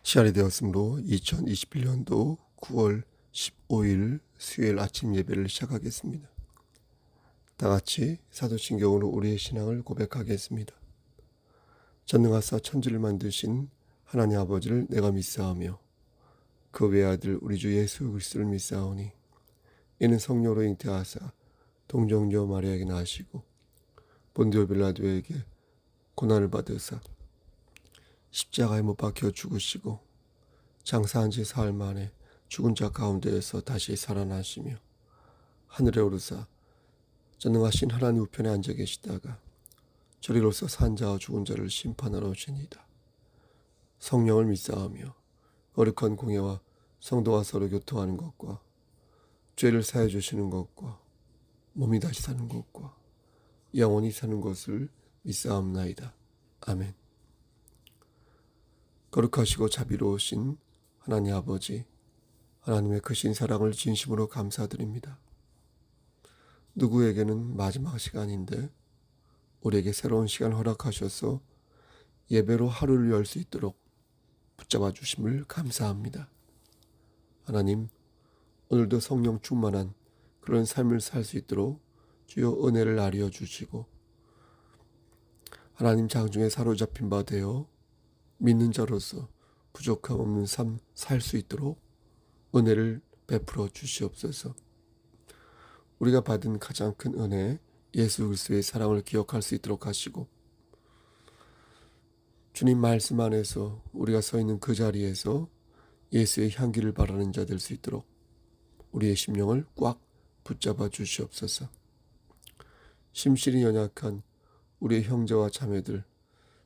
시간이 되었으므로 2021년도 9월 15일 수요일 아침 예배를 시작하겠습니다. 다 같이 사도신경으로 우리의 신앙을 고백하겠습니다. 전능하사 천지를 만드신 하나님 아버지를 내가 믿사오며 그 외아들 우리 주 예수 그리스도를 믿사오니 이는 성령으로 잉태하사 동정녀 마리아에게 나시고 본디오 빌라도에게 고난을 받으사 십자가에 못 박혀 죽으시고 장사한 지 사흘 만에 죽은 자 가운데에서 다시 살아나시며 하늘에 오르사 전능하신 하나님 우편에 앉아 계시다가 저리로서 산 자와 죽은 자를 심판하러 오시니이다. 성령을 믿사오며 거룩한 공예와 성도와 서로 교통하는 것과 죄를 사해 주시는 것과 몸이 다시 사는 것과 영원히 사는 것을 믿사옵나이다. 아멘. 거룩하시고 자비로우신 하나님 아버지, 하나님의 크신 사랑을 진심으로 감사드립니다. 누구에게는 마지막 시간인데 우리에게 새로운 시간 허락하셔서 예배로 하루를 열 수 있도록 붙잡아 주심을 감사합니다. 하나님, 오늘도 성령 충만한 그런 삶을 살 수 있도록 주여 은혜를 아리어 주시고 하나님 장중에 사로잡힌 바 되어 믿는 자로서 부족함 없는 삶 살 수 있도록 은혜를 베풀어 주시옵소서. 우리가 받은 가장 큰 은혜 예수 그리스도의 사랑을 기억할 수 있도록 하시고 주님 말씀 안에서 우리가 서 있는 그 자리에서 예수의 향기를 바라는 자 될 수 있도록 우리의 심령을 꽉 붙잡아 주시옵소서. 심실이 연약한 우리의 형제와 자매들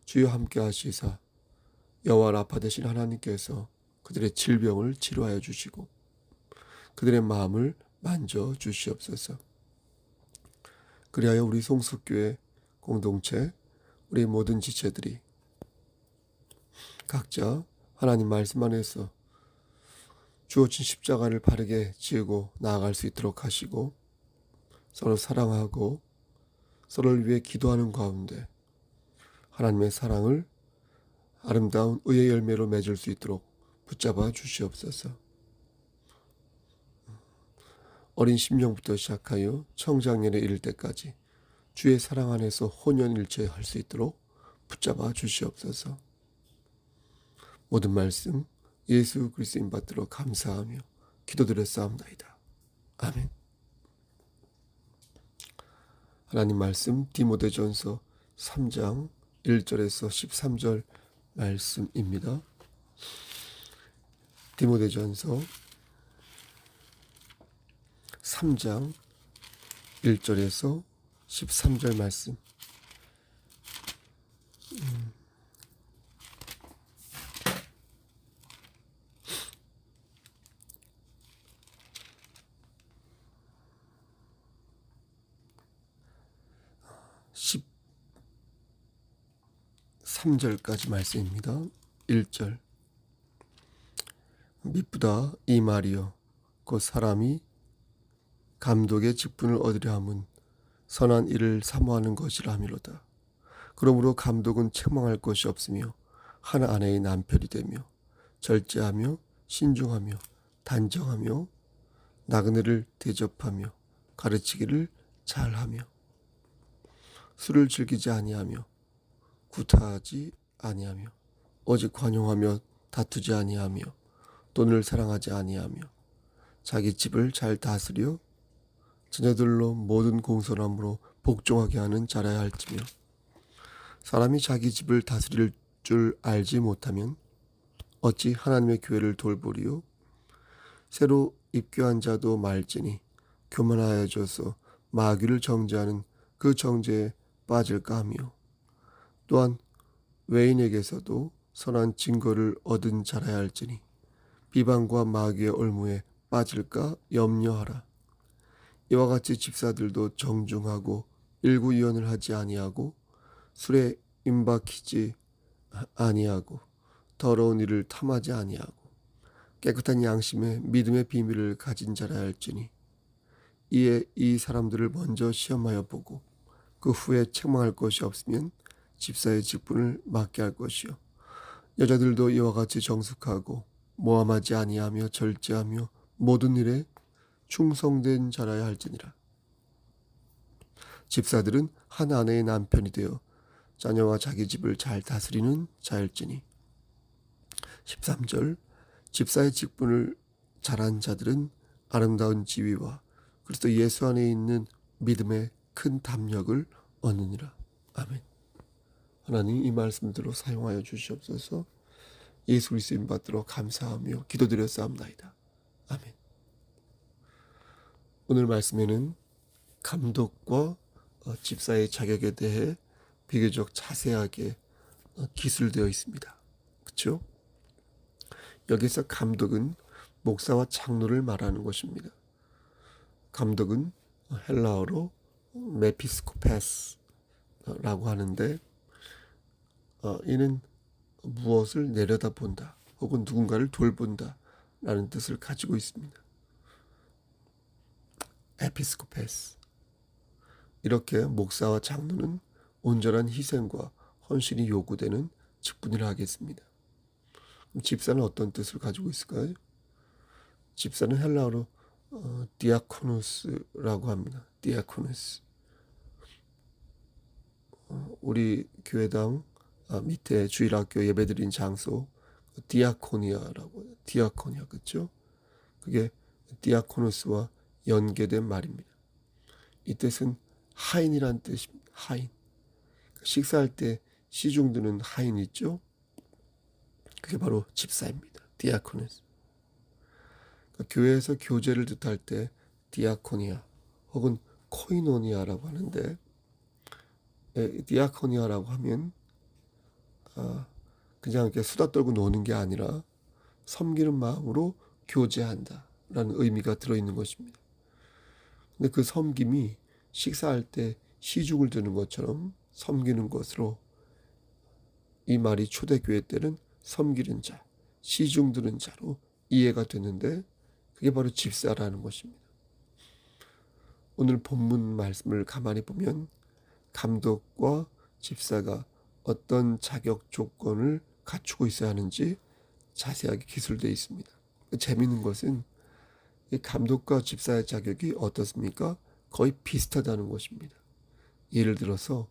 주여 함께 하시사 여호와 라파 되신 하나님께서 그들의 질병을 치료하여 주시고 그들의 마음을 만져 주시옵소서. 그리하여 우리 송석교회 공동체 우리 모든 지체들이 각자 하나님 말씀 안에서 주어진 십자가를 바르게 지고 나아갈 수 있도록 하시고 서로 사랑하고 서로를 위해 기도하는 가운데 하나님의 사랑을 아름다운 의의 열매로 맺을 수 있도록 붙잡아 주시옵소서. 어린 심령부터 시작하여 청장년에 이를 때까지 주의 사랑 안에서 혼연일체할 수 있도록 붙잡아 주시옵소서. 모든 말씀 예수 그리스도인 받들어 감사하며 기도드렸사옵나이다. 아멘. 하나님 말씀 디모데전서 3장 1절에서 13절 말씀입니다. 디모데전서 3장 1절에서 13절 말씀. 십 3절까지 말씀입니다. 1절 미쁘다 이 말이여 곧 사람이 감독의 직분을 얻으려 함은 선한 일을 사모하는 것이라 함이로다. 그러므로 감독은 책망할 것이 없으며 한 아내의 남편이 되며 절제하며 신중하며 단정하며 나그네를 대접하며 가르치기를 잘하며 술을 즐기지 아니하며 구타하지 아니하며 오직 관용하며 다투지 아니하며 돈을 사랑하지 아니하며 자기 집을 잘 다스려 자녀들로 모든 공손함으로 복종하게 하는 자라야 할지며 사람이 자기 집을 다스릴 줄 알지 못하면 어찌 하나님의 교회를 돌보리요. 새로 입교한 자도 말지니 교만하여져서 마귀를 정죄하는 그 정죄에 빠질까 하며 또한 외인에게서도 선한 증거를 얻은 자라야 할지니 비방과 마귀의 올무에 빠질까 염려하라. 이와 같이 집사들도 정중하고 일구이언을 하지 아니하고 술에 임박히지 아니하고 더러운 일을 탐하지 아니하고 깨끗한 양심에 믿음의 비밀을 가진 자라 할지니 이에 이 사람들을 먼저 시험하여 보고 그 후에 책망할 것이 없으면 집사의 직분을 맡게 할 것이요 여자들도 이와 같이 정숙하고 모함하지 아니하며 절제하며 모든 일에 충성된 자라야 할지니라. 집사들은 한 아내의 남편이 되어 자녀와 자기 집을 잘 다스리는 자일지니. 13절 집사의 직분을 잘한 자들은 아름다운 지위와 그리스도 예수 안에 있는 믿음의 큰 담력을 얻느니라. 아멘. 하나님, 이 말씀대로 사용하여 주시옵소서. 예수 그리스도 이름 받들어 감사하며 기도드렸사옵나이다. 아멘. 오늘 말씀에는 감독과 집사의 자격에 대해 비교적 자세하게 기술되어 있습니다. 그렇죠? 여기서 감독은 목사와 장로를 말하는 것입니다. 감독은 헬라어로 메피스코페스라고 하는데 이는 무엇을 내려다본다 혹은 누군가를 돌본다 라는 뜻을 가지고 있습니다. 에피스코페스. 이렇게 목사와 장로는 온전한 희생과 헌신이 요구되는 직분이라 하겠습니다. 그럼 집사는 어떤 뜻을 가지고 있을까요? 집사는 헬라어로 디아코누스라고 합니다. 디아코누스. 우리 교회당 밑에 주일학교 예배드린 장소 디아코니아라고 해요. 디아코니아, 그렇죠? 그게 디아코누스와 연계된 말입니다. 이 뜻은 하인이란 뜻입니다. 하인. 식사할 때 시중 드는 하인 있죠? 그게 바로 집사입니다. 디아코누스. 교회에서 교제를 뜻할 때 디아코니아 혹은 코이노니아라고 하는데, 디아코니아라고 하면 그냥 이렇게 수다 떨고 노는 게 아니라 섬기는 마음으로 교제한다 라는 의미가 들어있는 것입니다. 근데 그 섬김이 식사할 때 시중을 드는 것처럼 섬기는 것으로, 이 말이 초대교회 때는 섬기는 자, 시중 드는 자로 이해가 되는데, 그게 바로 집사라는 것입니다. 오늘 본문 말씀을 가만히 보면 감독과 집사가 어떤 자격 조건을 갖추고 있어야 하는지 자세하게 기술되어 있습니다. 재미있는 것은 이 감독과 집사의 자격이 어떻습니까? 거의 비슷하다는 것입니다. 예를 들어서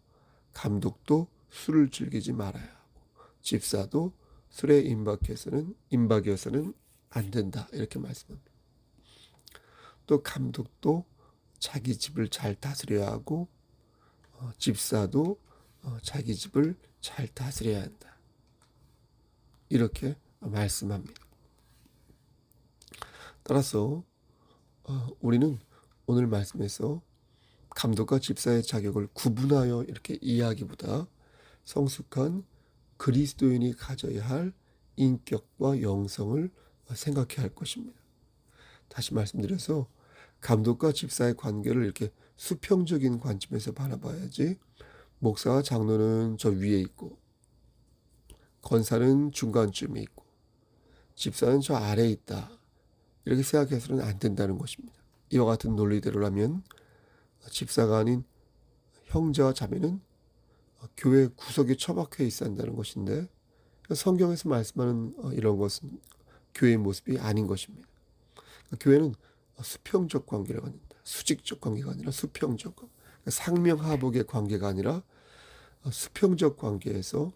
감독도 술을 즐기지 말아야 하고 집사도 술에 임박해서는 안 된다, 이렇게 말씀합니다. 또 감독도 자기 집을 잘 다스려야 하고 집사도 자기 집을 잘 다스려야 한다, 이렇게 말씀합니다. 따라서 우리는 오늘 말씀에서 감독과 집사의 자격을 구분하여 이렇게 이해하기보다 성숙한 그리스도인이 가져야 할 인격과 영성을 생각해야 할 것입니다. 다시 말씀드려서 감독과 집사의 관계를 이렇게 수평적인 관점에서 바라봐야지, 목사와 장로는 저 위에 있고 권사는 중간쯤에 있고 집사는 저 아래에 있다, 이렇게 생각해서는 안 된다는 것입니다. 이와 같은 논리대로라면 집사가 아닌 형제와 자매는 교회 구석에 처박혀 있어야 한다는 것인데, 성경에서 말씀하는 이런 것은 교회의 모습이 아닌 것입니다. 교회는 수평적 관계를 갖는다. 수직적 관계가 아니라 수평적 관계. 상명하복의 관계가 아니라 수평적 관계에서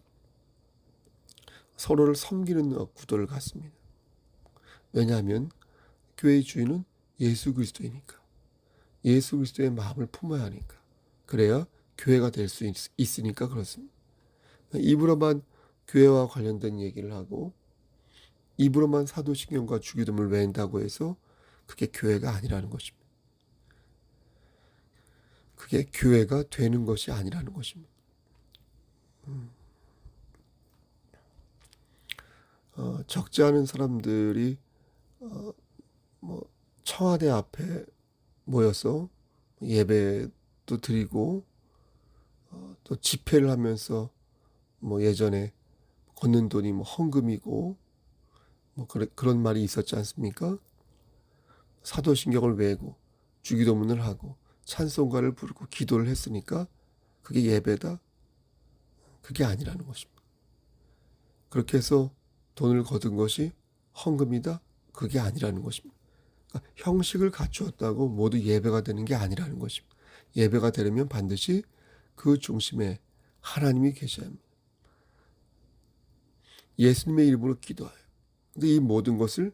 서로를 섬기는 구도를 갖습니다. 왜냐하면 교회의 주인은 예수 그리스도이니까. 예수 그리스도의 마음을 품어야 하니까. 그래야 교회가 될 수 있으니까 그렇습니다. 입으로만 교회와 관련된 얘기를 하고 입으로만 사도신경과 주기도문을 외운다고 해서 그게 교회가 아니라는 것입니다. 그게 교회가 되는 것이 아니라는 것입니다. 적지 않은 사람들이 청와대 앞에 모여서 예배도 드리고 또 집회를 하면서 예전에 걷는 돈이 헌금이고 그런 말이 있었지 않습니까? 사도신경을 외우고 주기도문을 하고 찬송가를 부르고 기도를 했으니까 그게 예배다? 그게 아니라는 것입니다. 그렇게 해서 돈을 거둔 것이 헌금이다? 그게 아니라는 것입니다. 그러니까 형식을 갖추었다고 모두 예배가 되는 게 아니라는 것입니다. 예배가 되려면 반드시 그 중심에 하나님이 계셔야 합니다. 예수님의 이름으로 기도해요. 근데 이 모든 것을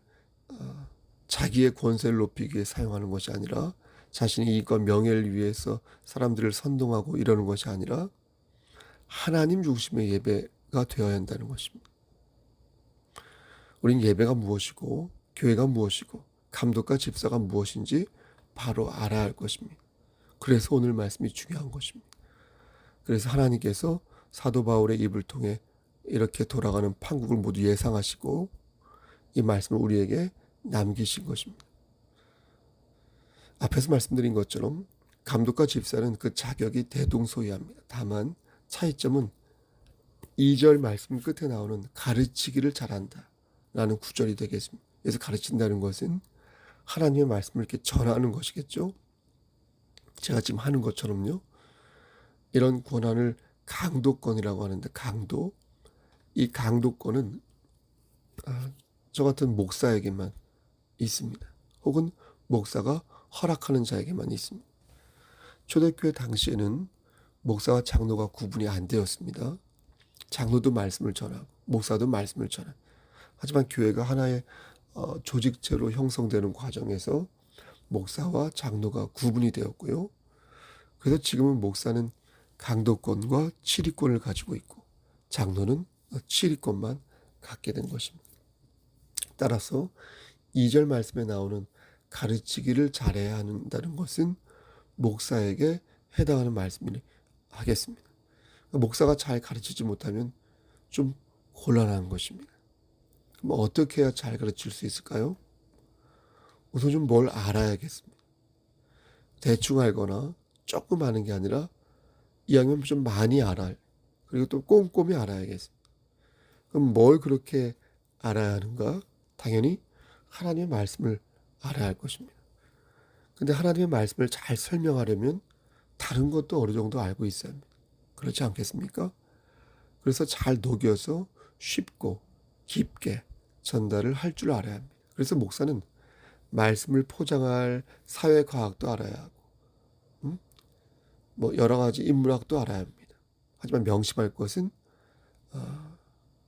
자기의 권세를 높이기 위해 사용하는 것이 아니라 자신의 이익과 명예를 위해서 사람들을 선동하고 이러는 것이 아니라 하나님 중심의 예배가 되어야 한다는 것입니다. 우린 예배가 무엇이고 교회가 무엇이고 감독과 집사가 무엇인지 바로 알아야 할 것입니다. 그래서 오늘 말씀이 중요한 것입니다. 그래서 하나님께서 사도 바울의 입을 통해 이렇게 돌아가는 판국을 모두 예상하시고 이 말씀을 우리에게 남기신 것입니다. 앞에서 말씀드린 것처럼 감독과 집사는 그 자격이 대동소이합니다. 다만 차이점은 2절 말씀 끝에 나오는 가르치기를 잘한다 라는 구절이 되겠습니다. 그래서 가르친다는 것은 하나님의 말씀을 이렇게 전하는 것이겠죠. 제가 지금 하는 것처럼요. 이런 권한을 강도권이라고 하는데 이 강도권은 저 같은 목사에게만 있습니다. 혹은 목사가 허락하는 자에게만 있습니다. 초대교회 당시에는 목사와 장로가 구분이 안 되었습니다. 장로도 말씀을 전하고 목사도 말씀을 전하고 하지만 교회가 하나의 조직체로 형성되는 과정에서 목사와 장로가 구분이 되었고요. 그래서 지금은 목사는 강도권과 치리권을 가지고 있고 장로는 치리권만 갖게 된 것입니다. 따라서 2절 말씀에 나오는 가르치기를 잘해야 한다는 것은 목사에게 해당하는 말씀이 하겠습니다. 목사가 잘 가르치지 못하면 좀 곤란한 것입니다. 그럼 어떻게 해야 잘 가르칠 수 있을까요? 우선 좀 뭘 알아야겠습니다. 대충 알거나 조금 아는 게 아니라 이왕이면 좀 많이 알아야 그리고 또 꼼꼼히 알아야겠습니다. 그럼 뭘 그렇게 알아야 하는가? 당연히 하나님의 말씀을 알아야 할 것입니다. 근데 하나님의 말씀을 잘 설명하려면 다른 것도 어느 정도 알고 있어야 합니다. 그렇지 않겠습니까? 그래서 잘 녹여서 쉽고 깊게 전달을 할 줄 알아야 합니다. 그래서 목사는 말씀을 포장할 사회과학도 알아야 하고 여러 가지 인문학도 알아야 합니다. 하지만 명심할 것은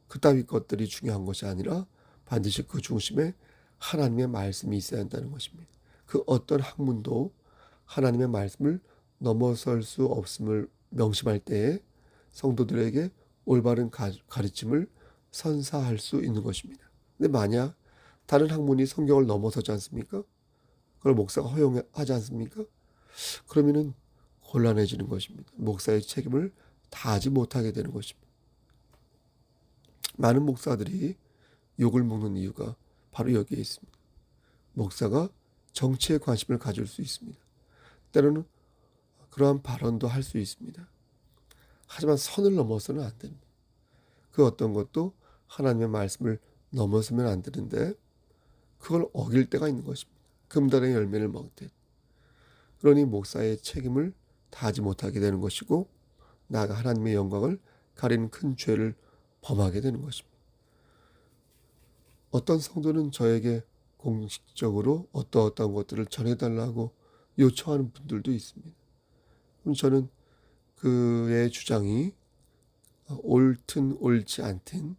그따위 것들이 중요한 것이 아니라 반드시 그 중심에 하나님의 말씀이 있어야 한다는 것입니다. 그 어떤 학문도 하나님의 말씀을 넘어설 수 없음을 명심할 때에 성도들에게 올바른 가르침을 선사할 수 있는 것입니다. 근데 만약 다른 학문이 성경을 넘어서지 않습니까? 그걸 목사가 허용하지 않습니까? 그러면은 곤란해지는 것입니다. 목사의 책임을 다하지 못하게 되는 것입니다. 많은 목사들이 욕을 먹는 이유가 바로 여기에 있습니다. 목사가 정치에 관심을 가질 수 있습니다. 때로는 그러한 발언도 할 수 있습니다. 하지만 선을 넘어서는 안 됩니다. 그 어떤 것도 하나님의 말씀을 넘어서면 안 되는데 그걸 어길 때가 있는 것입니다. 금단의 열매를 먹듯. 그러니 목사의 책임을 다하지 못하게 되는 것이고 나아가 하나님의 영광을 가리는 큰 죄를 범하게 되는 것입니다. 어떤 성도는 저에게 공식적으로 어떠한 것들을 전해달라고 요청하는 분들도 있습니다. 그럼 저는 그의 주장이 옳든 옳지 않든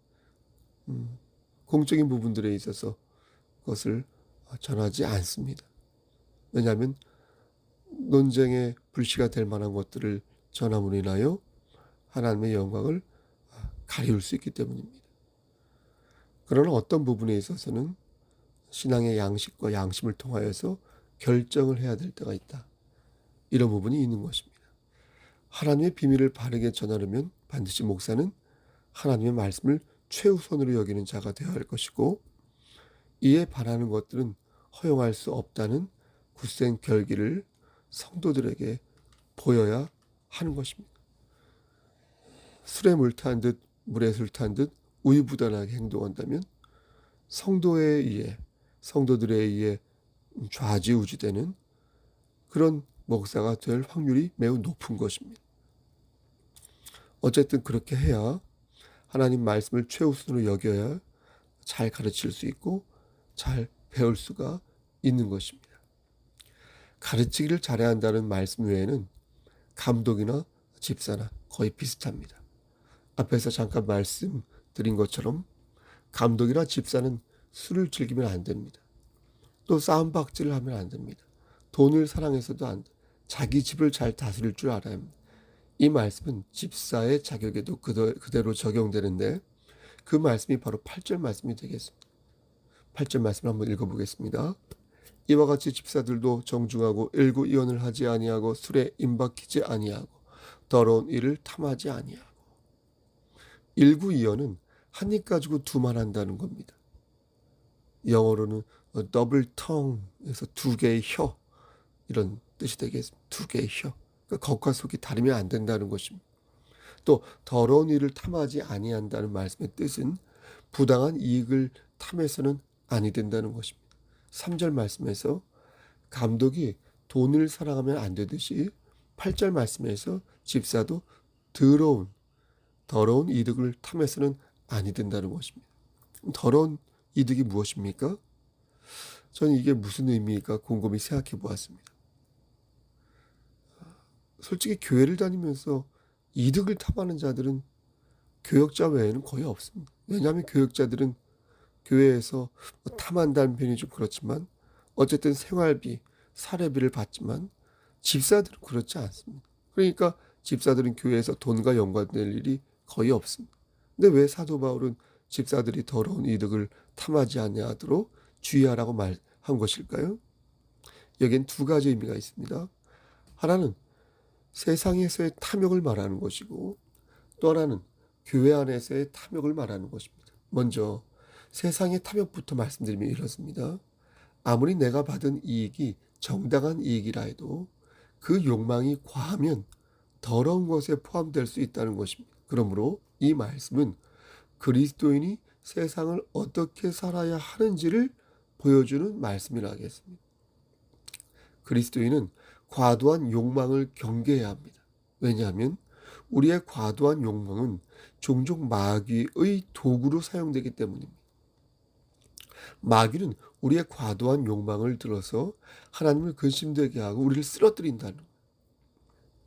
공적인 부분들에 있어서 그것을 전하지 않습니다. 왜냐하면 논쟁의 불씨가 될 만한 것들을 전함으로 인하여 하나님의 영광을 가리울 수 있기 때문입니다. 그러나 어떤 부분에 있어서는 신앙의 양식과 양심을 통하여서 결정을 해야 될 때가 있다. 이런 부분이 있는 것입니다. 하나님의 비밀을 바르게 전하려면 반드시 목사는 하나님의 말씀을 최우선으로 여기는 자가 되어야 할 것이고 이에 반하는 것들은 허용할 수 없다는 굳센 결기를 성도들에게 보여야 하는 것입니다. 술에 물 탄 듯 물에 술 탄 듯 우유부단하게 행동한다면 성도들에 의해 좌지우지되는 그런 목사가 될 확률이 매우 높은 것입니다. 어쨌든 그렇게 해야 하나님 말씀을 최우선으로 여겨야 잘 가르칠 수 있고 잘 배울 수가 있는 것입니다. 가르치기를 잘해야 한다는 말씀 외에는 감독이나 집사나 거의 비슷합니다. 앞에서 잠깐 말씀드린 것처럼 감독이나 집사는 술을 즐기면 안 됩니다. 또 싸움박질을 하면 안 됩니다. 돈을 사랑해서도 안 돼. 자기 집을 잘 다스릴 줄 알아야 합니다. 이 말씀은 집사의 자격에도 그대로 적용되는데 그 말씀이 바로 8절 말씀이 되겠습니다. 8절 말씀을 한번 읽어보겠습니다. 이와 같이 집사들도 정중하고 일구이언을 하지 아니하고 술에 임박히지 아니하고 더러운 일을 탐하지 아니하고. 일구이언은 한 입 가지고 두말 한다는 겁니다. 영어로는 더블 텅에서 두 개의 혀 이런 뜻이 되겠습니다. 두 개의 혀. 그러니까 겉과 속이 다르면 안 된다는 것입니다. 또 더러운 일을 탐하지 아니한다는 말씀의 뜻은 부당한 이익을 탐해서는 아니 된다는 것입니다. 3절 말씀에서 감독이 돈을 사랑하면 안 되듯이 8절 말씀에서 집사도 더러운 이득을 탐해서는 아니 된다는 것입니다. 더러운 이득이 무엇입니까? 저는 이게 무슨 의미일까 곰곰이 생각해 보았습니다. 솔직히 교회를 다니면서 이득을 탐하는 자들은 교역자 외에는 거의 없습니다. 왜냐하면 교역자들은 교회에서 탐한다는 표현이 좀 그렇지만 어쨌든 생활비, 사례비를 받지만 집사들은 그렇지 않습니다. 그러니까 집사들은 교회에서 돈과 연관될 일이 거의 없습니다. 근데 왜 사도 바울은 집사들이 더러운 이득을 탐하지 아니하도록 주의하라고 말한 것일까요? 여기엔 두 가지 의미가 있습니다. 하나는 세상에서의 탐욕을 말하는 것이고 또 하나는 교회 안에서의 탐욕을 말하는 것입니다. 먼저 세상의 탐욕부터 말씀드리면 이렇습니다. 아무리 내가 받은 이익이 정당한 이익이라 해도 그 욕망이 과하면 더러운 것에 포함될 수 있다는 것입니다. 그러므로 이 말씀은 그리스도인이 세상을 어떻게 살아야 하는지를 보여주는 말씀이라 하겠습니다. 그리스도인은 과도한 욕망을 경계해야 합니다. 왜냐하면 우리의 과도한 욕망은 종종 마귀의 도구로 사용되기 때문입니다. 마귀는 우리의 과도한 욕망을 들어서 하나님을 근심되게 하고 우리를 쓰러뜨린다는 거예요.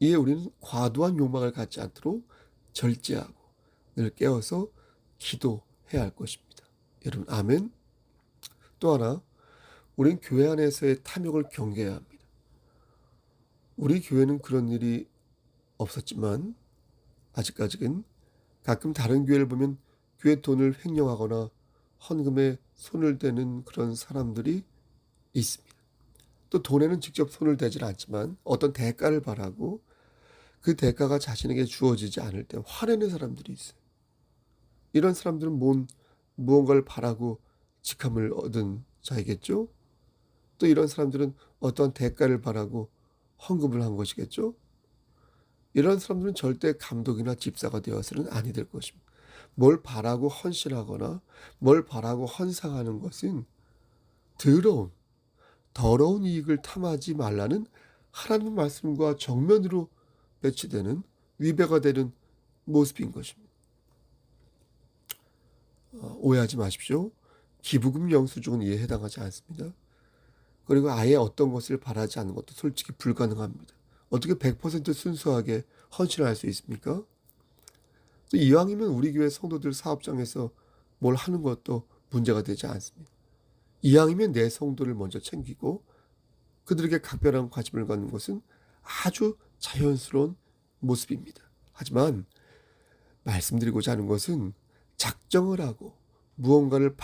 이에 우리는 과도한 욕망을 갖지 않도록 절제하고 늘 깨어서 기도해야 할 것입니다. 여러분 아멘. 또 하나 우리는 교회 안에서의 탐욕을 경계해야 합니다. 우리 교회는 그런 일이 없었지만 아직까지는 가끔 다른 교회를 보면 교회 돈을 횡령하거나 헌금에 손을 대는 그런 사람들이 있습니다. 또 돈에는 직접 손을 대질 않지만 어떤 대가를 바라고 그 대가가 자신에게 주어지지 않을 때 화내는 사람들이 있어요. 이런 사람들은 무언가를 바라고 직함을 얻은 자이겠죠. 또 이런 사람들은 어떤 대가를 바라고 헌금을 한 것이겠죠. 이런 사람들은 절대 감독이나 집사가 되어서는 아니 될 것입니다. 뭘 바라고 헌신하거나 뭘 바라고 헌상하는 것은 더러운 이익을 탐하지 말라는 하나님의 말씀과 정면으로 배치되는 위배가 되는 모습인 것입니다. 오해하지 마십시오. 기부금 영수증은 이에 해당하지 않습니다. 그리고 아예 어떤 것을 바라지 않는 것도 솔직히 불가능합니다. 어떻게 100% 순수하게 헌신할 수 있습니까? 이왕이면 우리 교회 성도들 사업장에서 뭘 하는 것도 문제가 되지 않습니다. 이왕이면 내 성도를 먼저 챙기고 그들에게 각별한 관심을 갖는 것은 아주 자연스러운 모습입니다. 하지만 말씀드리고자 하는 것은 작정을 하고 무언가를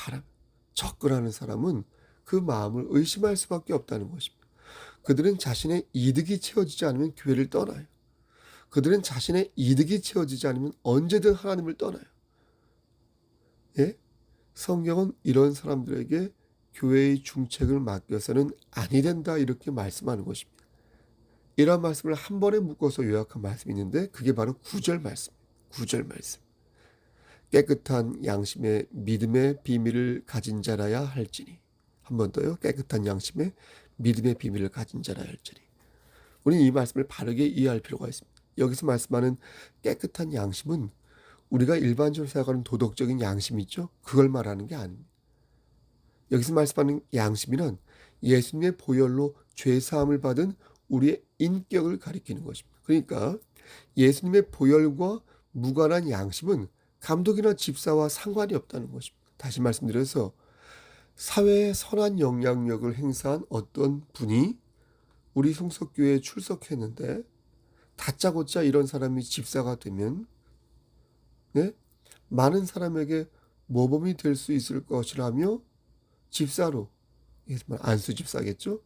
접근하는 사람은 그 마음을 의심할 수밖에 없다는 것입니다. 그들은 자신의 이득이 채워지지 않으면 교회를 떠나요. 그들은 자신의 이득이 채워지지 않으면 언제든 하나님을 떠나요. 예? 성경은 이런 사람들에게 교회의 중책을 맡겨서는 아니 된다 이렇게 말씀하는 것입니다. 이런 말씀을 한 번에 묶어서 요약한 말씀이 있는데 그게 바로 9절 말씀. 9절 말씀. 깨끗한 양심의 믿음의 비밀을 가진 자라야 할지니. 한 번 더요. 깨끗한 양심의 믿음의 비밀을 가진 자라야 할지니. 우리는 이 말씀을 바르게 이해할 필요가 있습니다. 여기서 말씀하는 깨끗한 양심은 우리가 일반적으로 생각하는 도덕적인 양심 있죠? 그걸 말하는 게 아닙니다. 여기서 말씀하는 양심이란 예수님의 보혈로 죄사함을 받은 우리의 인격을 가리키는 것입니다. 그러니까 예수님의 보혈과 무관한 양심은 감독이나 집사와 상관이 없다는 것입니다. 다시 말씀드려서 사회에 선한 영향력을 행사한 어떤 분이 우리 성석교회에 출석했는데 다짜고짜 이런 사람이 집사가 되면 네? 많은 사람에게 모범이 될 수 있을 것이라며 집사로, 안수 집사겠죠?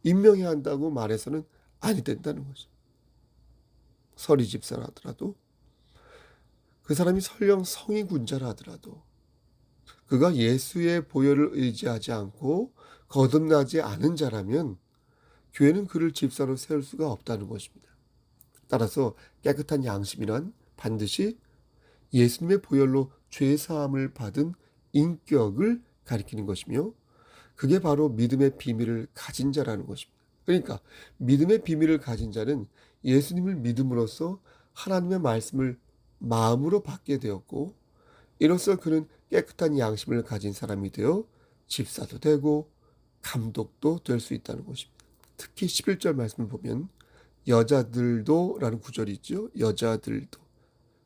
임명해야 한다고 말해서는 아니 된다는 거죠. 서리 집사라 하더라도 그 사람이 설령 성의군자라 하더라도 그가 예수의 보혈을 의지하지 않고 거듭나지 않은 자라면 교회는 그를 집사로 세울 수가 없다는 것입니다. 따라서 깨끗한 양심이란 반드시 예수님의 보혈로 죄사함을 받은 인격을 가리키는 것이며 그게 바로 믿음의 비밀을 가진 자라는 것입니다. 그러니까 믿음의 비밀을 가진 자는 예수님을 믿음으로써 하나님의 말씀을 마음으로 받게 되었고 이로써 그는 깨끗한 양심을 가진 사람이 되어 집사도 되고 감독도 될 수 있다는 것입니다. 특히 11절 말씀을 보면 여자들도 라는 구절이 있죠. 여자들도.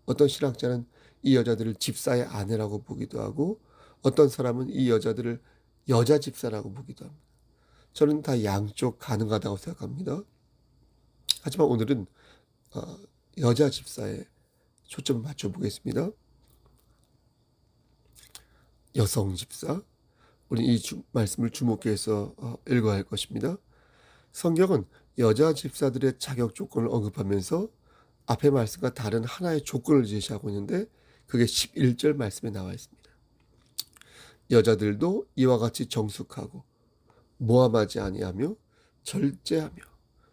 어떤 신학자는 이 여자들을 집사의 아내라고 보기도 하고 어떤 사람은 이 여자들을 여자 집사라고 보기도 합니다. 저는 다 양쪽 가능하다고 생각합니다. 하지만 오늘은 여자 집사에 초점을 맞춰보겠습니다. 여성 집사. 우리 이 말씀을 주목해서 읽어야 할 것입니다. 성경은 여자 집사들의 자격 조건을 언급하면서 앞의 말씀과 다른 하나의 조건을 제시하고 있는데 그게 11절 말씀에 나와 있습니다. 여자들도 이와 같이 정숙하고 모함하지 아니하며 절제하며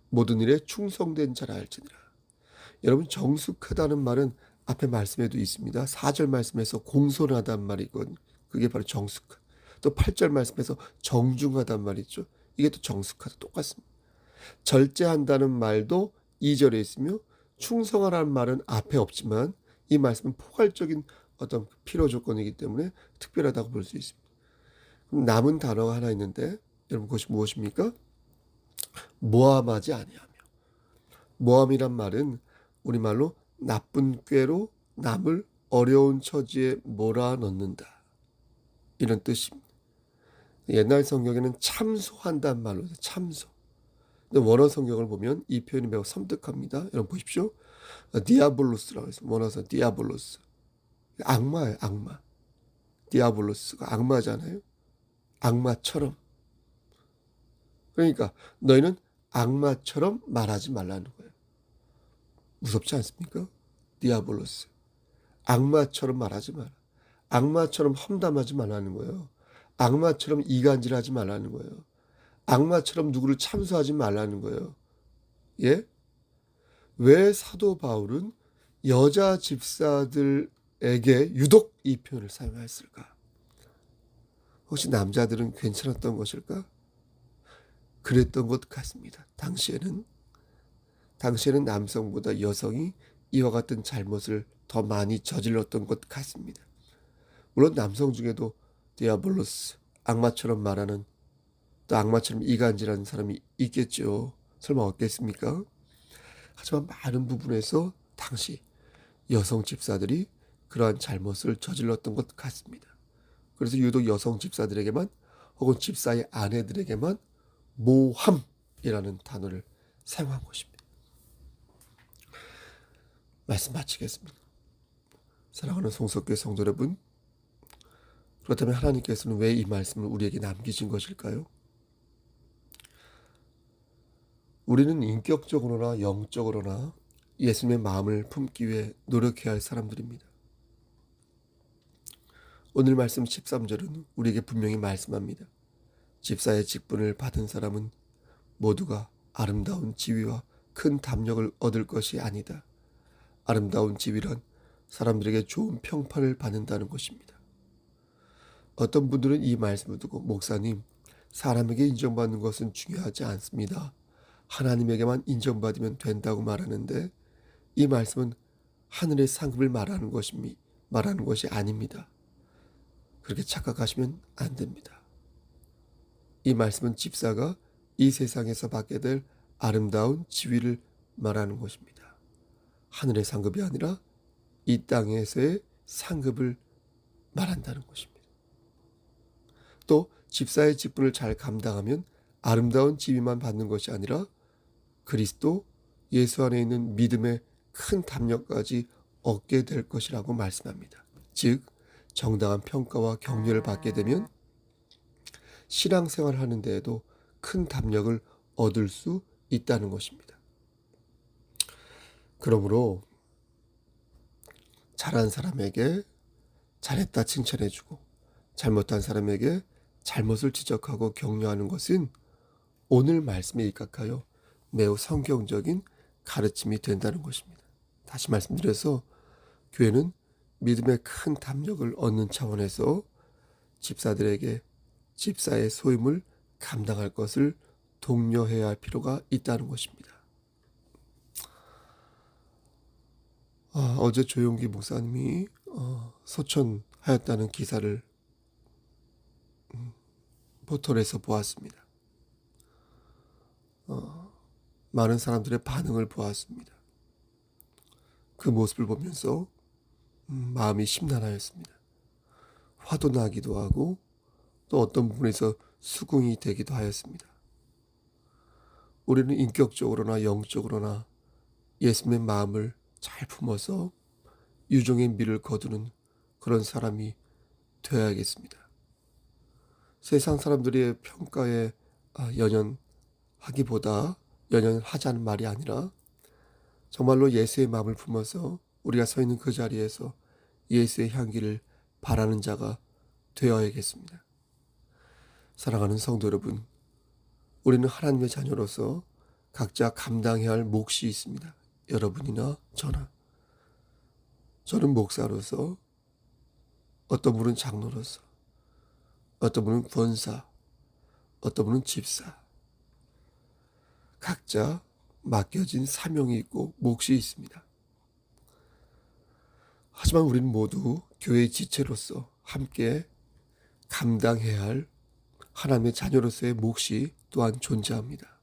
모든 일에 충성된 자라 할지니라. 여러분 정숙하다는 말은 앞에 말씀에도 있습니다. 4절 말씀에서 공손하단 말이건 그게 바로 정숙한. 또 8절 말씀에서 정중하단 말이죠. 이게 또 정숙하다 똑같습니다. 절제한다는 말도 2절에 있으며 충성하라는 말은 앞에 없지만 이 말씀은 포괄적인 어떤 필요 조건이기 때문에 특별하다고 볼 수 있습니다. 그럼 남은 단어가 하나 있는데 여러분 그것이 무엇입니까? 모함하지 아니하며. 모함이란 말은 우리말로 나쁜 꾀로 남을 어려운 처지에 몰아넣는다. 이런 뜻입니다. 옛날 성경에는 참소한다는 말로 참소. 근데 원어 성경을 보면 이 표현이 매우 섬뜩합니다. 여러분 보십시오. 디아볼로스라고 해서 원어서 디아볼로스. 악마예요, 악마. 디아볼로스가 악마잖아요. 악마처럼. 그러니까 너희는 악마처럼 말하지 말라는 거예요. 무섭지 않습니까? 디아볼로스. 악마처럼 말하지 마라. 악마처럼 험담하지 말라는 거예요. 악마처럼 이간질하지 말라는 거예요. 악마처럼 누구를 참소하지 말라는 거예요. 예? 왜 사도 바울은 여자 집사들에게 유독 이 표현을 사용했을까? 혹시 남자들은 괜찮았던 것일까? 그랬던 것 같습니다. 당시에는 남성보다 여성이 이와 같은 잘못을 더 많이 저질렀던 것 같습니다. 물론 남성 중에도 디아볼로스, 악마처럼 말하는 또 악마처럼 이간질하는 사람이 있겠죠. 설마 없겠습니까? 하지만 많은 부분에서 당시 여성 집사들이 그러한 잘못을 저질렀던 것 같습니다. 그래서 유독 여성 집사들에게만 혹은 집사의 아내들에게만 모함이라는 단어를 사용한 것입니다. 말씀 마치겠습니다. 사랑하는 송석교회 성도 여러분, 그렇다면 하나님께서는 왜 이 말씀을 우리에게 남기신 것일까요? 우리는 인격적으로나 영적으로나 예수님의 마음을 품기 위해 노력해야 할 사람들입니다. 오늘 말씀 13절은 우리에게 분명히 말씀합니다. 집사의 직분을 받은 사람은 모두가 아름다운 지위와 큰 담력을 얻을 것이 아니다. 아름다운 지위란 사람들에게 좋은 평판을 받는다는 것입니다. 어떤 분들은 이 말씀을 듣고 목사님, 사람에게 인정받는 것은 중요하지 않습니다. 하나님에게만 인정받으면 된다고 말하는데 이 말씀은 하늘의 상급을 말하는 말하는 것이 아닙니다. 그렇게 착각하시면 안 됩니다. 이 말씀은 집사가 이 세상에서 받게 될 아름다운 지위를 말하는 것입니다. 하늘의 상급이 아니라 이 땅에서의 상급을 말한다는 것입니다. 또 집사의 직분을 잘 감당하면 아름다운 지위만 받는 것이 아니라 그리스도 예수 안에 있는 믿음의 큰 담력까지 얻게 될 것이라고 말씀합니다. 즉 정당한 평가와 격려를 받게 되면 신앙생활을 하는 데에도 큰 담력을 얻을 수 있다는 것입니다. 그러므로 잘한 사람에게 잘했다 칭찬해주고 잘못한 사람에게 잘못을 지적하고 격려하는 것은 오늘 말씀에 입각하여 매우 성경적인 가르침이 된다는 것입니다. 다시 말씀드려서 교회는 믿음의 큰 담력을 얻는 차원에서 집사들에게 집사의 소임을 감당할 것을 독려해야 할 필요가 있다는 것입니다. 어제 조용기 목사님이 소천하였다는 기사를 포털에서 보았습니다. 많은 사람들의 반응을 보았습니다. 그 모습을 보면서 마음이 심란하였습니다. 화도 나기도 하고 또 어떤 부분에서 수긍이 되기도 하였습니다. 우리는 인격적으로나 영적으로나 예수님의 마음을 잘 품어서 유종의 미를 거두는 그런 사람이 되어야겠습니다. 세상 사람들의 평가에 연연하기보다 연연하자는 말이 아니라 정말로 예수의 마음을 품어서 우리가 서 있는 그 자리에서 예수의 향기를 바라는 자가 되어야겠습니다. 사랑하는 성도 여러분, 우리는 하나님의 자녀로서 각자 감당해야 할 몫이 있습니다. 여러분이나 저나. 저는 목사로서, 어떤 분은 장로로서, 어떤 분은 권사, 어떤 분은 집사. 각자 맡겨진 사명이 있고 몫이 있습니다. 하지만 우리는 모두 교회의 지체로서 함께 감당해야 할 하나님의 자녀로서의 몫이 또한 존재합니다.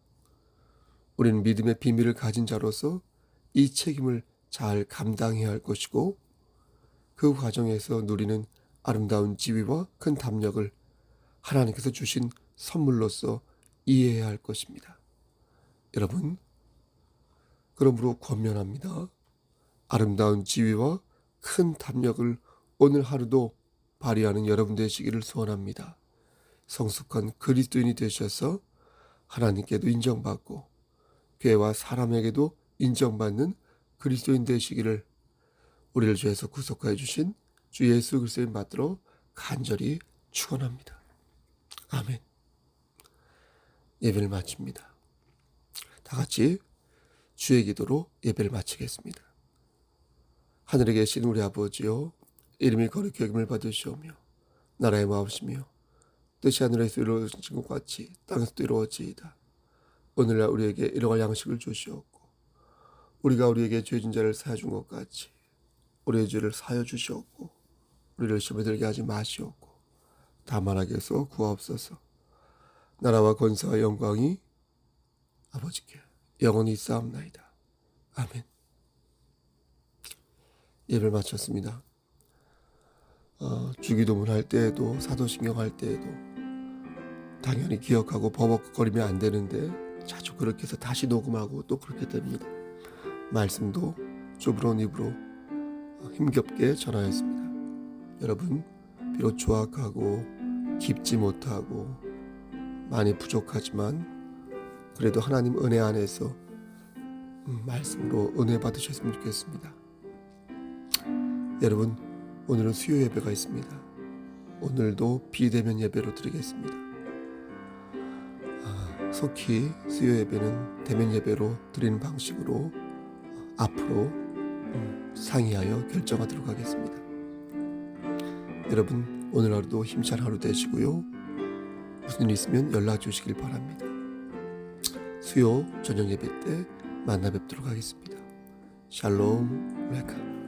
우리는 믿음의 비밀을 가진 자로서 이 책임을 잘 감당해야 할 것이고 그 과정에서 누리는 아름다운 지위와 큰 담력을 하나님께서 주신 선물로서 이해해야 할 것입니다. 여러분, 그러므로 권면합니다. 아름다운 지위와 큰 담력을 오늘 하루도 발휘하는 여러분 되시기를 소원합니다. 성숙한 그리스도인이 되셔서 하나님께도 인정받고 교회와 사람에게도 인정받는 그리스도인 되시기를 우리를 주에서 구속하여 주신 주 예수 그리스도의 받들어 간절히 축원합니다. 아멘. 예배를 마칩니다. 다 같이 주의 기도로 예배를 마치겠습니다. 하늘에 계신 우리 아버지요, 이름이 거룩히 여김을 받으시오며 나라의 마음이시며 뜻이 하늘에서 이루어진 것 같이 땅에서도 이루어지이다. 오늘날 우리에게 일용할 양식을 주시옵고 우리가 우리에게 죄진 자를 사하여 준 것 같이 우리의 죄를 사하여 주시옵고 우리를 시험에 들게 하지 마시옵고 다만 악에서 구하옵소서. 나라와 권세와 영광이 아버지께 영원히 있사옵나이다. 아멘. 예배를 마쳤습니다. 주기도문 할 때에도 사도신경 할 때에도 당연히 기억하고 버벅거리면 안 되는데 자주 그렇게 해서 다시 녹음하고 또 그렇게 됩니다. 말씀도 좁은 입으로 힘겹게 전하였습니다. 여러분, 비록 조악하고 깊지 못하고 많이 부족하지만 그래도 하나님 은혜 안에서 말씀으로 은혜 받으셨으면 좋겠습니다. 여러분, 오늘은 수요 예배가 있습니다. 오늘도 비대면 예배로 드리겠습니다. 속히 수요 예배는 대면 예배로 드리는 방식으로 앞으로 상의하여 결정하도록 하겠습니다. 여러분, 오늘 하루도 힘찬 하루 되시고요. 무슨 일 있으면 연락 주시길 바랍니다. 수요 저녁 예배 때 만나 뵙도록 하겠습니다. 샬롬 레카.